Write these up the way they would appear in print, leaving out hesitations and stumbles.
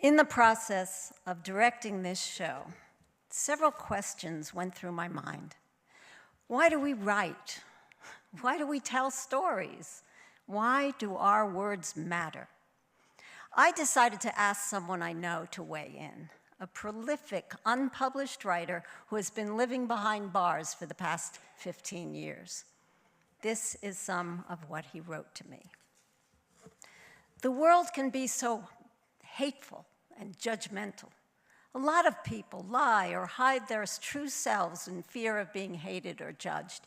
In the process of directing this show, several questions went through my mind. Why do we write? Why do we tell stories? Why do our words matter? I decided to ask someone I know to weigh in, a prolific, unpublished writer who has been living behind bars for the past 15 years. This is some of what he wrote to me. The world can be so hateful and judgmental. A lot of people lie or hide their true selves in fear of being hated or judged.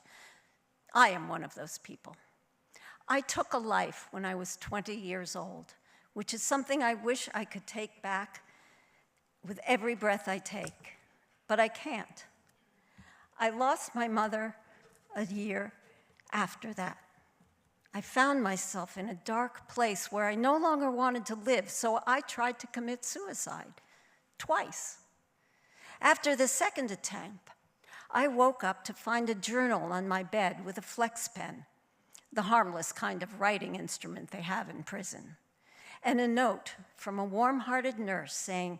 I am one of those people. I took a life when I was 20 years old, which is something I wish I could take back with every breath I take, but I can't. I lost my mother a year after that. I found myself in a dark place where I no longer wanted to live, so I tried to commit suicide, twice. After the second attempt, I woke up to find a journal on my bed with a flex pen, the harmless kind of writing instrument they have in prison, and a note from a warm-hearted nurse saying,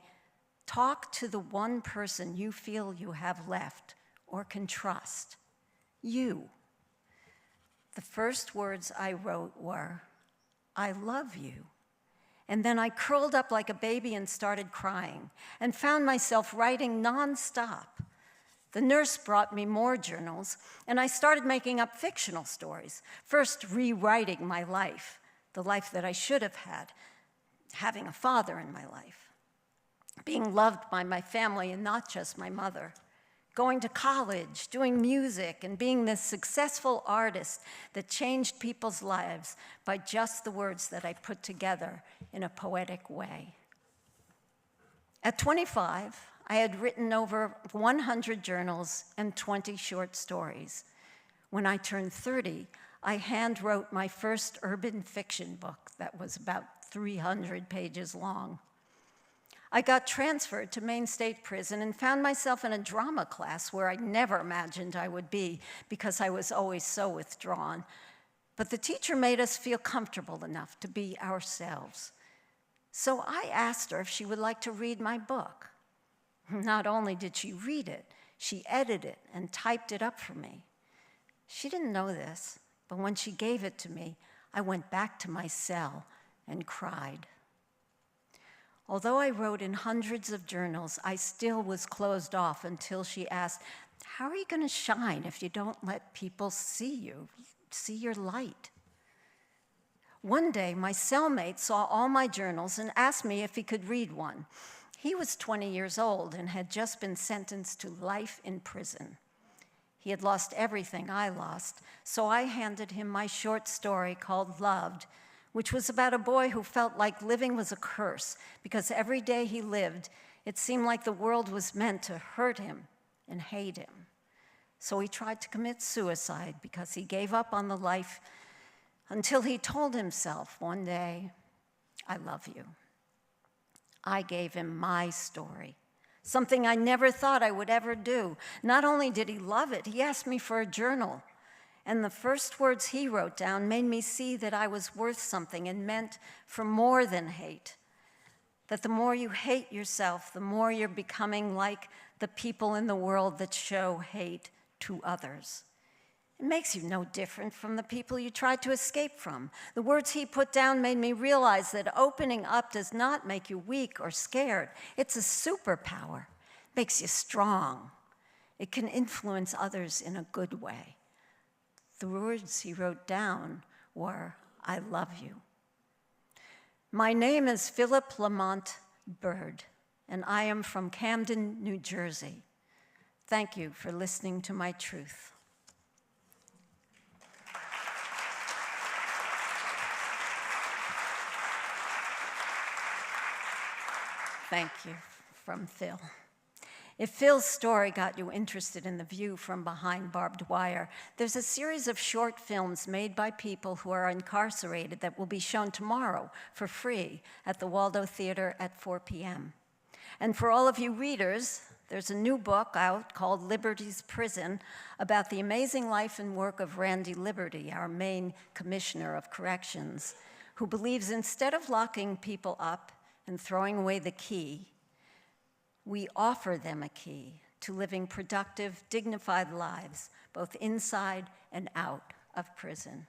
"Talk to the one person you feel you have left or can trust, you." The first words I wrote were, "I love you." And then I curled up like a baby and started crying and found myself writing nonstop. The nurse brought me more journals, and I started making up fictional stories, first rewriting my life, the life that I should have had, having a father in my life, being loved by my family and not just my mother, going to college, doing music, and being this successful artist that changed people's lives by just the words that I put together in a poetic way. At 25, I had written over 100 journals and 20 short stories. When I turned 30, I hand-wrote my first urban fiction book that was about 300 pages long. I got transferred to Maine State Prison and found myself in a drama class where I never imagined I would be because I was always so withdrawn. But the teacher made us feel comfortable enough to be ourselves. So I asked her if she would like to read my book. Not only did she read it, she edited it and typed it up for me. She didn't know this, but when she gave it to me, I went back to my cell and cried. Although I wrote in hundreds of journals, I still was closed off until she asked, "How are you going to shine if you don't let people see you, see your light?" One day, my cellmate saw all my journals and asked me if he could read one. He was 20 years old and had just been sentenced to life in prison. He had lost everything I lost, so I handed him my short story called Loved, which was about a boy who felt like living was a curse because every day he lived, it seemed like the world was meant to hurt him and hate him. So he tried to commit suicide because he gave up on the life until he told himself one day, "I love you." I gave him my story, something I never thought I would ever do. Not only did he love it, he asked me for a journal. And the first words he wrote down made me see that I was worth something and meant for more than hate. That the more you hate yourself, the more you're becoming like the people in the world that show hate to others. It makes you no different from the people you tried to escape from. The words he put down made me realize that opening up does not make you weak or scared. It's a superpower. It makes you strong. It can influence others in a good way. The words he wrote down were, "I love you." My name is Philip Lamont Bird, and I am from Camden, New Jersey. Thank you for listening to my truth. Thank you, from Phil. If Phil's story got you interested in the view from behind barbed wire, there's a series of short films made by people who are incarcerated that will be shown tomorrow for free at the Waldo Theater at 4 p.m. And for all of you readers, there's a new book out called Liberty's Prison about the amazing life and work of Randy Liberty, our Maine Commissioner of Corrections, who believes instead of locking people up, and throwing away the key, we offer them a key to living productive, dignified lives, both inside and out of prison.